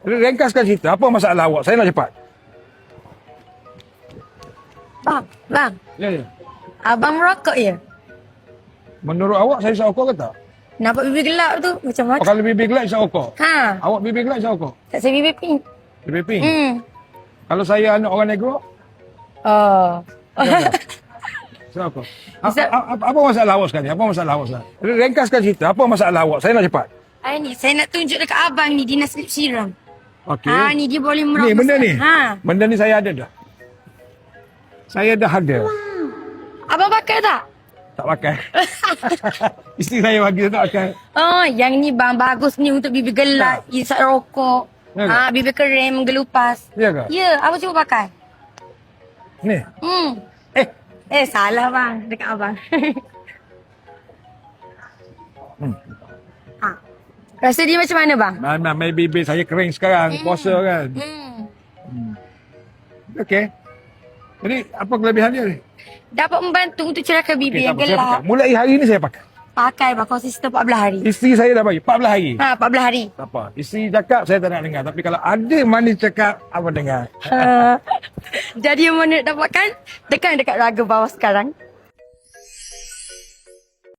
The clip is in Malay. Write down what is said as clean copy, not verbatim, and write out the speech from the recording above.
Ringkaskan cerita, apa masalah awak? Saya nak cepat. Bang, Ya, ya. abang merokok ya? Menurut awak saya isap rokok ke tak? Nampak bibir gelap tu macam Oh, mana? kalau bibir gelap isap rokok. Ha, Awak bibir gelap isap rokok? tak saya bibir pink. Bibir pink. Kalau saya anak orang negro, Oh. isap rokok. Isap- Apa masalah awak sekarang? Apa masalah awak sekarang? Ringkaskan cerita, apa masalah awak? Saya nak cepat. Ni saya nak tunjuk dekat abang ni, dia nak slip siram. Okey. Ni dia boleh merokok. Ni benda ni. Ha. Benda ni saya ada dah. Saya dah ada. Abang pakai tak? Tak pakai. Isteri saya bagi saya tak pakai. Oh, yang ni bang bagus ni untuk bibir gelap, isap rokok. Ya ke? Bibir kering, menggelupas. Ya ke? Ya, abang cuba pakai. Ni. Salah bang, dekat abang. Rasa dia macam mana bang? Mana maybe bibir saya kering sekarang, puasa kan. Okey. Jadi apa kelebihan dia ni? Dapat membantu untuk cerahkan bibir Okey, yang tak apa, saya gelap. pakai. Mulai hari ni saya pakai. Pakai bang, konsisten 14 hari. Isteri saya dah bagi 14 hari. 14 hari. Tak apa. Isteri cakap saya tak nak dengar. Tapi kalau ada manis cakap, apa dengar. Jadi yang mana nak dapatkan, tekan dekat raga bawah sekarang.